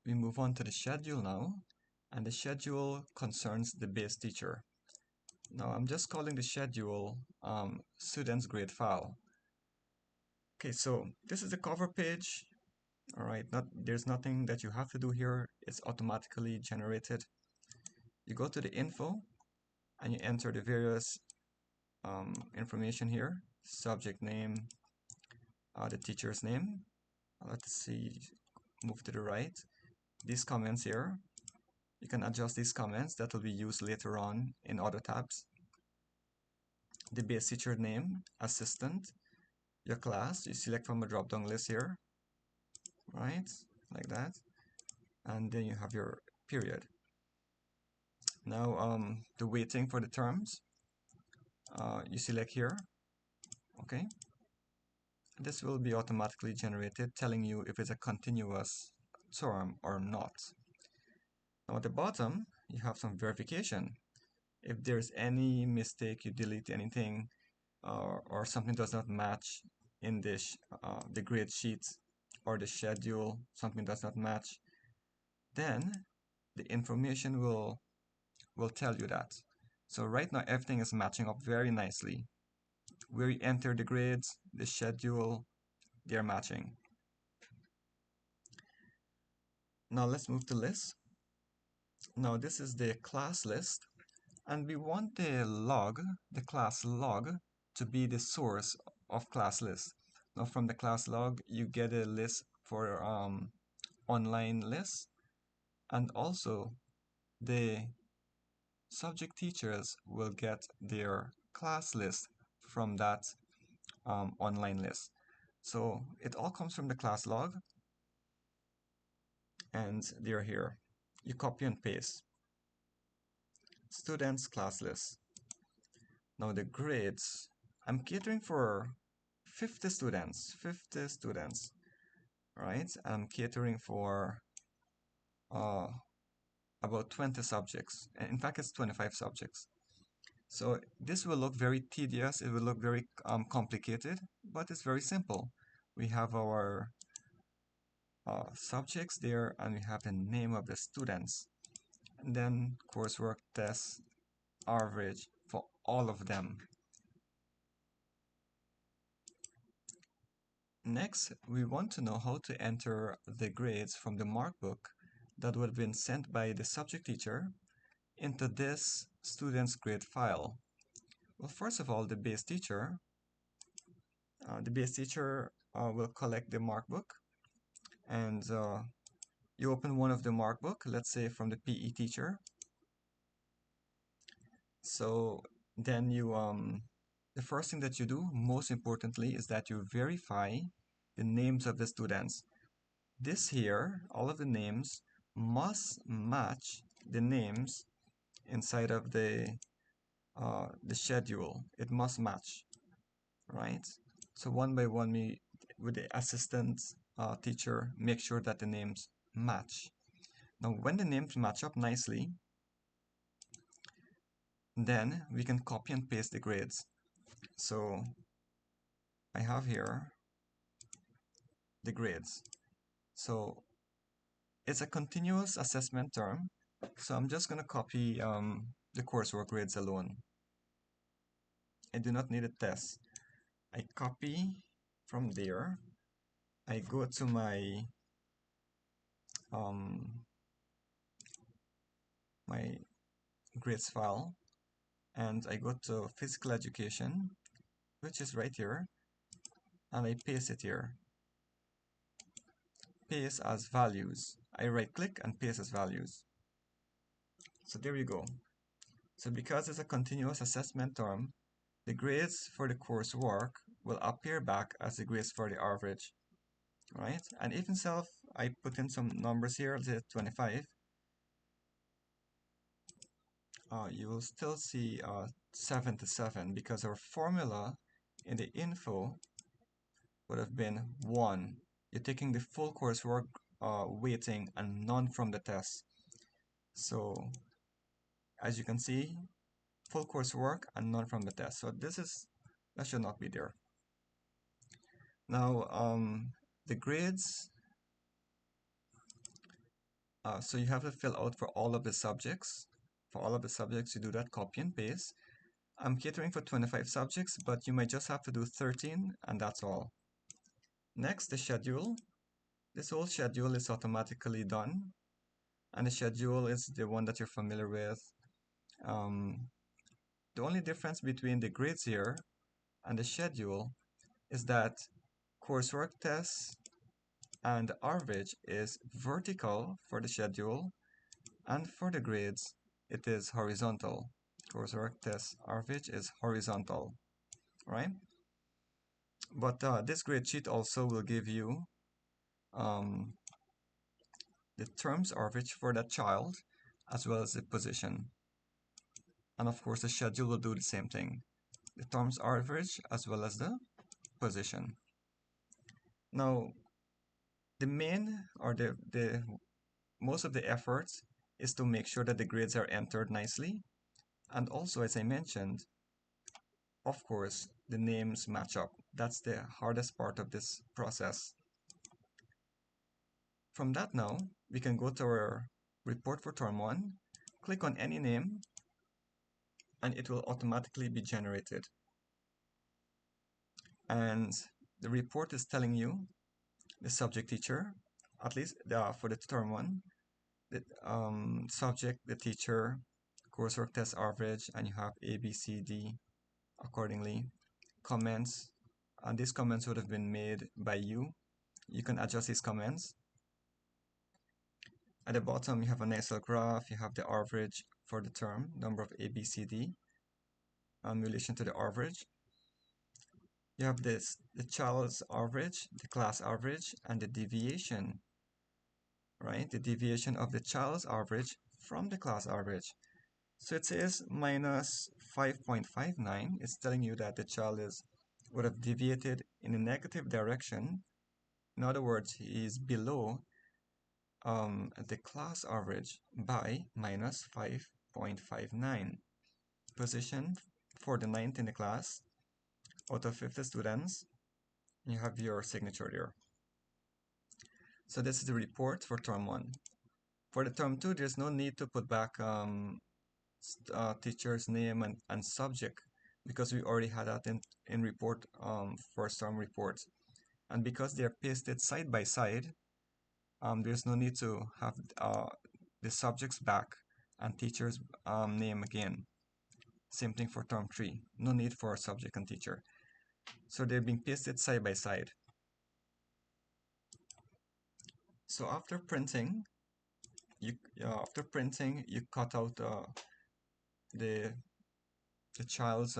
we move on to the schedule now, and the schedule concerns the base teacher. Now I'm just calling the schedule student's grade file. Okay, so this is the cover page. All right, there's nothing that you have to do here. It's automatically generated. You go to the info and you enter the various information here. Subject name, the teacher's name. Let's see, move to the right. These comments here, you can adjust these comments that will be used later on in other tabs. The base teacher name, assistant, your class, you select from a drop-down list here, right, like that, and then you have your period. Now the weighting for the terms, you select here, okay. This will be automatically generated, telling you if it's a continuous term or not. Now at the bottom, you have some verification. If there's any mistake, you delete anything, or something does not match in the grade sheet or the schedule, something does not match, then the information will tell you that. So right now everything is matching up very nicely. Where you enter the grades, the schedule, they're matching. Now let's move to list. Now this is the class list, and we want the class log, to be the source of class list. Now from the class log, you get a list for online lists, and also the subject teachers will get their class list from that online list. So it all comes from the class log, and they're here. You copy and paste. Students class list. Now the grades, I'm catering for 50 students, right? I'm catering for uh, about 20 subjects. In fact, it's 25 subjects. So this will look very tedious, it will look very complicated, but it's very simple. We have our subjects there, and we have the name of the students. And then coursework, tests, average for all of them. Next, we want to know how to enter the grades from the markbook that would have been sent by the subject teacher into this student's grade file. Well, first of all, the base teacher will collect the markbook, and you open one of the markbook, let's say from the PE teacher. So then the first thing that you do, most importantly, is that you verify the names of the students. This here, all of the names must match the names inside of the schedule. It must match, right? So one by one, with the assistant teacher, make sure that the names match. Now, when the names match up nicely, then we can copy and paste the grades. So I have here the grades. So it's a continuous assessment term. So I'm just going to copy the coursework grades alone. I do not need a test. I copy from there. I go to my my grades file, and I go to physical education, which is right here, and I paste it here. Paste as values. I right click and paste as values. So there you go. So because it's a continuous assessment term, the grades for the coursework will appear back as the grades for the average, right? And even self, I put in some numbers here, let's say 25. You will still see 77, because our formula in the info would have been 1. You're taking the full coursework weighting and none from the test. So as you can see, full coursework and none from the test. So that should not be there. Now the grades So you have to fill out for all of the subjects. For all of the subjects, you do that copy and paste. I'm catering for 25 subjects, but you might just have to do 13, and that's all. Next, the schedule. This whole schedule is automatically done, and the schedule is the one that you're familiar with. Um, the only difference between the grades here and the schedule is that coursework tests and the average is vertical for the schedule, and for the grades, it is horizontal. Coursework test average is horizontal, right? But this grade sheet also will give you um, the terms average for that child as well as the position. And of course, the schedule will do the same thing. The terms average as well as the position. Now, the main or the most of the efforts is to make sure that the grades are entered nicely. And also, as I mentioned, of course, the names match up. That's the hardest part of this process. From that now, we can go to our report for term 1, click on any name, and it will automatically be generated. And the report is telling you the subject teacher, at least for the term 1, the subject, the teacher, coursework test average, and you have A, B, C, D accordingly. Comments, and these comments would have been made by you. You can adjust these comments. At the bottom, you have a nice little graph. You have the average for the term, number of A, B, C, D, in relation to the average. You have this, the child's average, the class average, and the deviation, right? The deviation of the child's average from the class average. So it says minus 5.59. It's telling you that the child would have deviated in a negative direction. In other words, he is below the class average by minus 5.59. Position for the ninth in the class out of 50 students. You have your signature there. So this is the report for term 1. For the term 2, there's no need to put back teacher's name and subject because we already had that in report for some reports. And because they're pasted side by side, there's no need to have the subjects back and teacher's name again. Same thing for term 3. No need for subject and teacher. So they're being pasted side by side. So after printing, you cut out the child's